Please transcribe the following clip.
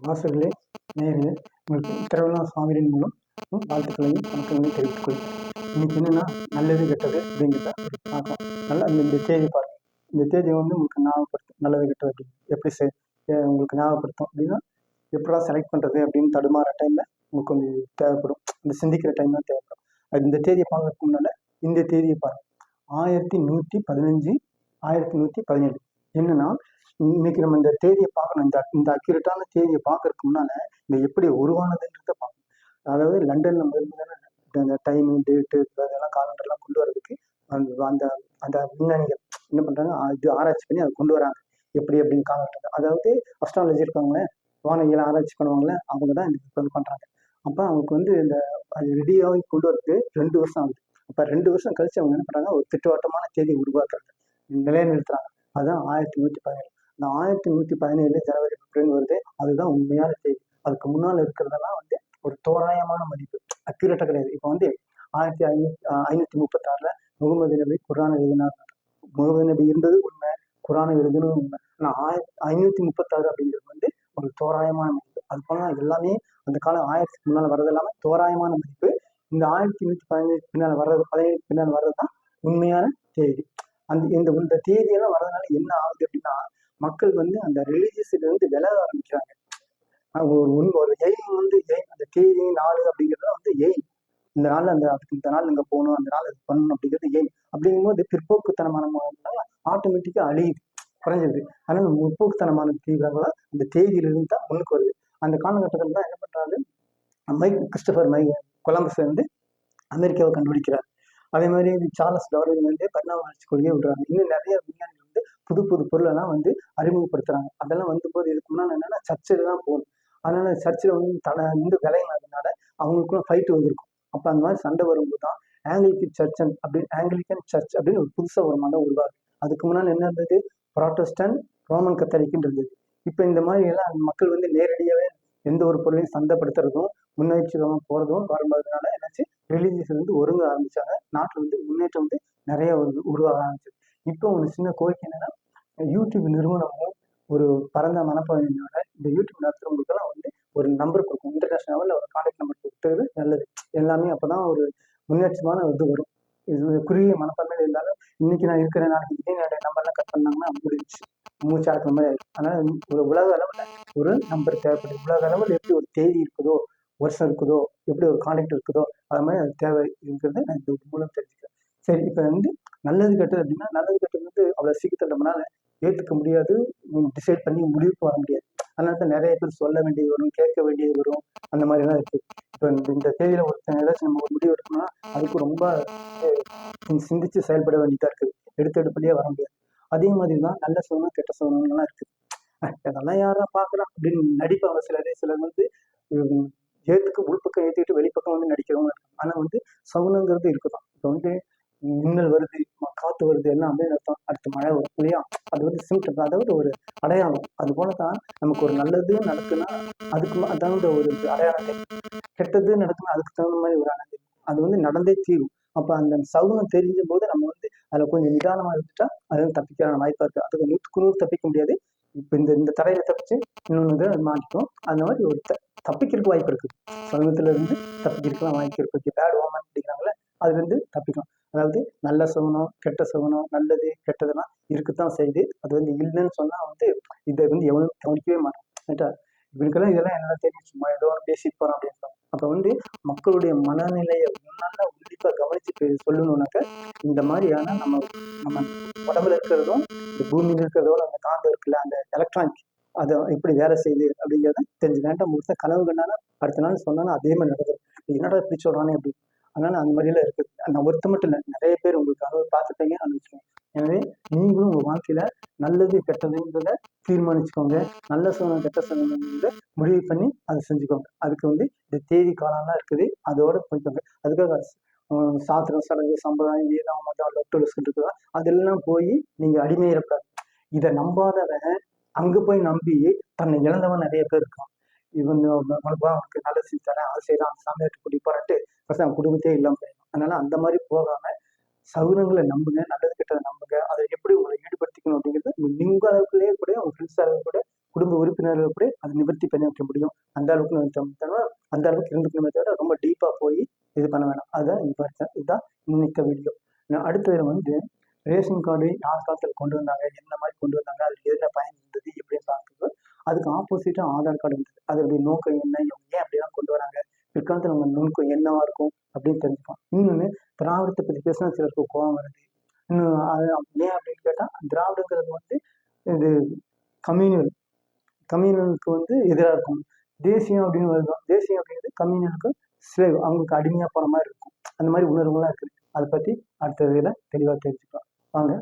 வாசகர்களே, நேயர்களே, உங்களுக்கு திருவிழா சுவாமிகளின் மூலம் வாழ்த்துக்களையும் வணக்கங்களையும் தெரிவித்துக் கொள்கிறேன். இன்னைக்கு என்னன்னா நல்லது கெட்டது அப்படிங்கிறத ஒரு பார்க்கலாம். நல்லா இந்த தேதியை பாருங்க. இந்த தேதியை உங்களுக்கு ஞாபகப்படுத்தும் நல்லது கெட்டது அப்படின்னு எப்படி உங்களுக்கு ஞாபகப்படுத்தும் அப்படின்னா எப்படா செலக்ட் பண்றது அப்படின்னு தடுமாற டைம்ல உங்களுக்கு கொஞ்சம் தேவைப்படும். இந்த சிந்திக்கிற டைம் தான் தேவைப்படும். அது இந்த தேதியை பார்க்கறதுக்கு முன்னால இந்த தேதியை பாருங்க. 1115 1117 என்னன்னா இன்னைக்கு நம்ம இந்த தேதியை பார்க்கணும். இந்த அக்யூரேட்டான தேதியை பார்க்கறதுக்கு முன்னால இந்த எப்படி உருவானதுன்றத பார்க்கணும். அதாவது லண்டன்ல இந்த டைமு டேட்டு அதெல்லாம் காலண்டர்லாம் கொண்டு வர்றதுக்கு அந்த அந்த விஞ்ஞானிகள் என்ன பண்றாங்க, இது ஆராய்ச்சி பண்ணி அதை கொண்டு வராங்க. எப்படி அப்படின்னு காலண்டர், அதாவது அஸ்ட்ராலஜி இருக்காங்களே, வானிலை ஆராய்ச்சி பண்ணுவாங்களே, அவங்க தான் இது பண்றாங்க. அப்ப அவங்களுக்கு இந்த அது ரெடியாகி கொண்டு வரதுக்கு 2 வருஷம் ஆகுது. அப்ப 2 வருஷம் கழிச்சு அவங்க என்ன பண்றாங்க, ஒரு திட்டவட்டமான தேதியை உருவாக்குறாங்க, நிலைநிறுத்துறாங்க. அதுதான் 1117. இந்த 1117 ஜனவரி பிப்ரவரி வருது, அதுதான் உண்மையான தேதி. அதுக்கு முன்னால் இருக்கிறதெல்லாம் ஒரு தோராயமான மதிப்பு, அக்யூரேட்டா கிடையாது. இப்போ 1536 முகமது நபி குர்ஆன் எழுதினார். முகமது நபி இருந்தது உண்மை, குர்ஆனை எழுதுனது உண்மை. ஆனா 536 அப்படிங்கிறது ஒரு தோராயமான மதிப்பு. அது போல எல்லாமே அந்த காலம் 1000க்கு முன்னால வர்றது எல்லாமே தோராயமான மதிப்பு. இந்த 1117 பின்னால் வர்றது 17 பின்னால் வர்றதுதான் உண்மையான தேதி. இந்த தேதியெல்லாம் வர்றதுனால என்ன ஆகுது அப்படின்னா, மக்கள் அந்த ரிலீஜியஸ்ல இருந்து விலக ஆரம்பிக்கிறாங்க. ஒரு எய்ம் அந்த தேதி நாள் அப்படிங்கிறது எய்ம். இந்த நாள் இந்த நாள் இங்க போகணும், அந்த நாள் பண்ணணும் அப்படிங்கிறது எய்ம். அப்படிங்கும்போது பிற்போக்குத்தனமான ஆட்டோமேட்டிக்கா அழியுது, குறைஞ்சிருது. அதனால முற்போக்குத்தனமான தீவிரங்களா இந்த தேதியிலிருந்து தான் முன்னுக்கு வருது. அந்த காலகட்டத்தில் தான் என்ன பண்றாரு, கிறிஸ்டபர் கொலம்பஸ் அமெரிக்காவை கண்டுபிடிக்கிறார். அதே மாதிரி சார்லஸ் டார்வின் பரிணாம வளர்ச்சி கொள்கையை விடுறாங்க. இன்னும் நிறைய விஞ்ஞானிகள் புது புது பொருளெல்லாம் அறிமுகப்படுத்துறாங்க. அதெல்லாம் போது இதுக்கு முன்னாடி என்னன்னா சர்ச்சில் தான் போகணும். அதனால சர்ச்சில் விலையினால அவங்களுக்குள்ள ஃபைட் வந்திருக்கும். அப்ப அந்த மாதிரி சண்டை வரும்போது தான் ஆங்கிலிக்கன் சர்ச் அப்படின்னு ஒரு புதுசா ஒரு மதம் உருவாகுது. அதுக்கு முன்னாடி என்ன இருந்தது, புராட்டஸ்டன்ட், ரோமன் கத்தோலிக்குன்னு இருந்தது. இப்ப இந்த மாதிரி எல்லாம் மக்கள் நேரடியாவே எந்த ஒரு பொருளையும் சந்தைப்படுத்துறதும் முன்னெச்சரிக்கையாக போறதும் வரும்போதுனால என்னாச்சு, ரிலீஜியஸ் ஒருங்க ஆரம்பிச்சாங்க. நாட்டுல முன்னேற்றம் நிறைய உருவாக ஆரம்பிச்சது. இப்போ ஒரு சின்ன கோரிக்கை என்னன்னா, யூடியூப் நிறுவனமும் ஒரு பரந்த மனப்பான்மையோட இந்த யூடியூப் நடத்துறவங்களுக்கெல்லாம் ஒரு நம்பர் கொடுக்கும். இன்டர்நேஷனல் லெவலில் ஒரு கான்டாக்ட் நம்பர் கொடுத்தது நல்லது. எல்லாமே அப்பதான் ஒரு முன்னேற்றமான வரும். இது குறுகிய மனப்பான்மையில் இருந்தாலும் இன்னைக்கு நான் இருக்கிற நாளைக்கு என்னுடைய நம்பர்லாம் கட் பண்ணாங்கன்னா முடிஞ்சு மூச்சு அடக்கிற மாதிரி ஆயிடும். அதனால ஒரு உலக அளவில் ஒரு நம்பர் தேவைப்படுது. உலக அளவில் எப்படி ஒரு தேதி இருக்குதோ, வருஷம் இருக்குதோ, எப்படி ஒரு கான்டாக்ட் இருக்குதோ, அது மாதிரி அது தேவை இருக்கிறது நான் இது மூலம் தெரிஞ்சுக்கிறேன். சரி, இப்போ நல்லது கெட்டது அப்படின்னா, நல்லது கெட்டது அவ்வளவு சீக்கிரத்தில் நம்மளால ஏற்றுக்க முடியாது, டிசைட் பண்ணி முடிவுக்கு வர முடியாது. அதனால தான் நிறைய பேர் சொல்ல வேண்டியது வரும், கேட்க வேண்டியது வரும், அந்த மாதிரி எல்லாம் இருக்கு. இப்போ இந்த தேதியில ஒருத்தன் ஏதாச்சும் நம்ம ஒரு முடிவு எடுக்கணும்னா அதுக்கு ரொம்ப சிந்திச்சு செயல்பட வேண்டியதா இருக்குது. எடுத்தடிப்படியே வர முடியாது. அதே மாதிரி தான் நல்ல சகுனம் கெட்ட சகுனம்லாம் இருக்குது. அதெல்லாம் யாரா பாக்குறான் அப்படின்னு நடிப்பாங்க சிலர் ஏத்துக்கு உள்பக்கம் ஏற்றிட்டு வெளிப்பக்கம் நடிக்கிறவங்க. ஆனா சகுனங்கிறது இருக்குதான். இப்போ மின்னல் வருது, காத்து வருது, எல்லாம் அப்படின்னு அர்த்தம். அடுத்து மழை வரும் இல்லையா, அது சிம்டம், அதாவது ஒரு அடையாளம். அது போலதான் நமக்கு ஒரு நல்லது நடக்குன்னா அதுக்கு அதாவது ஒரு அடையாளத்தை, கெட்டது நடக்குன்னா அதுக்கு தகுந்த மாதிரி ஒரு அடையாளம். அது நடந்தே தீரும். அப்ப அந்த சகுனம் தெரிஞ்ச போது நம்ம அதுல கொஞ்சம் நிதானமா இருந்துட்டா அது தப்பிக்கிற வாய்ப்பா இருக்கு. அதுக்கு 100க்கு 100 தப்பிக்க முடியாது. இப்ப இந்த தடையில தப்பிச்சு இன்னொன்னு அது மாட்டிக்கும். அந்த மாதிரி ஒரு தப்பிக்கிறதுக்கு வாய்ப்பு இருக்கு. சகுனத்துல இருந்து தப்பிக்கிறதுக்குலாம் வாய்ப்பு இருக்கு. பேட் ஓமன் அப்படிங்கிறாங்களே, அதுல இருந்து தப்பிக்கும். அதாவது நல்ல சகுனம் கெட்ட சகுனம், நல்லது கெட்டதெல்லாம் இருக்குத்தான் செய்யுது. அது இல்லைன்னு சொன்னா இதை எவனும் கவனிக்கவே மாட்டான். ரைட்டா, இவனுக்கெல்லாம் இதெல்லாம் என்ன தெரியும், சும்மா ஏதோ பேசிட்டு போறான் அப்படின்னு. அப்ப மக்களுடைய மனநிலையை நல்லா உன்னிப்பா கவனிச்சு சொல்லணும்னாக்க இந்த மாதிரியான நம்ம உடம்புல இருக்கிறதும் இந்த பூமியில இருக்கிறதோட அந்த காந்தம் இருக்குல்ல, அந்த எலக்ட்ரானிக், அதை எப்படி வேலை செய்யுது அப்படிங்கிறத தெரிஞ்சு வேண்டாம். முழுசா கனவு கண்டாலும் அடுத்த நாள் சொன்னாலும் அதே மாதிரி நடக்கும். என்னடா இப்படி சொல்றானே அப்படி. அதனால அந்த மாதிரிலாம் இருக்குது. நான் ஒருத்த மட்டும் இல்லை, நிறைய பேர் உங்களுக்கு அனுபவ பார்த்துட்டீங்க, அனுபவிச்சுக்கோங்க. எனவே நீங்களும் உங்க வாழ்க்கையில நல்லது கெட்டதுன்றத தீர்மானிச்சுக்கோங்க. நல்ல சகுனம் கெட்ட சகுனம்ன்றத முடிவு பண்ணி அதை செஞ்சுக்கோங்க. அதுக்கு இந்த தேதி காலம்லாம் இருக்குது, அதோட போய்க்கோங்க. அதுக்காக சாத்திரம் சடங்கு சம்பிரதாயம் வேதம் மதம் லொட்டொலிஸ் இருக்குதா, அதெல்லாம் போய் நீங்க அடிமையிடக்கூடாது. இதை நம்பாதவன் அங்க போய் நம்பி தன்னை இழந்தவன் நிறைய பேர் இருக்கான். அவனுக்கு நல்லது செஞ்சு தரேன், அதை செய்யறான், அந்த சாமியார்ட்ட கூட்டி போறான்ட்டு அவன் குடும்பத்தையே இல்லாம போயிடும். அதனால அந்த மாதிரி போகாம சகுனங்களை நம்புங்க, நல்லது கெட்டதை நம்புங்க. அதை எப்படி உங்களை ஈடுபடுத்திக்கணும் அப்படிங்கிறது உங்க அளவுக்குள்ளேயே கூட உங்க ஃப்ரெண்ட்ஸ் அளவுக்கு கூட குடும்ப உறுப்பினர்கள் கூட அதை நிவர்த்தி பண்ணி வைக்க முடியும். அந்த அளவுக்கு அந்த அளவுக்கு இருந்துக்கணுமே தவிர ரொம்ப டீப்பாக போய் இது பண்ண வேணாம். அதுதான் இம்பார்ட்டன். இதுதான் இன்னைக்கு வீடியோ. அடுத்தது வந்து ரேஷன் கார்டு யார் காலத்தில் கொண்டு வந்தாங்க, என்ன மாதிரி கொண்டு வந்தாங்க, அது எதில் பயன் இருந்தது எப்படின்னு பார்க்குறது. அதுக்கு ஆப்போசிட்டாக ஆதார் கார்டு இருந்தது. அதோடைய நோக்கம் என்ன, இவங்க ஏன் அப்படிலாம் கொண்டு வராங்க, பிற்காலத்தில் நம்ம நோக்கம் என்னவா இருக்கும் அப்படின்னு தெரிஞ்சுக்கலாம். இன்னொன்று, திராவிடத்தை பற்றி பேசினா சிலருக்கு கோபம் வருது. இன்னும் அது ஏன் அப்படின்னு கேட்டால், திராவிடங்கிறது வந்து இது கம்யூனலுக்கு வந்து எதிராக இருக்கும். தேசியம் அப்படின்னு வருவோம். தேசியம் அப்படிங்கிறது கம்யூனலுக்கு ஸ்லேவ், அவங்களுக்கு அடிமையாக போன மாதிரி இருக்கும். அந்த மாதிரி உணர்வுகள்லாம் இருக்குது. அதை பற்றி அடுத்த இதில் தெளிவாக தெரிஞ்சுக்கலாம். வாங்க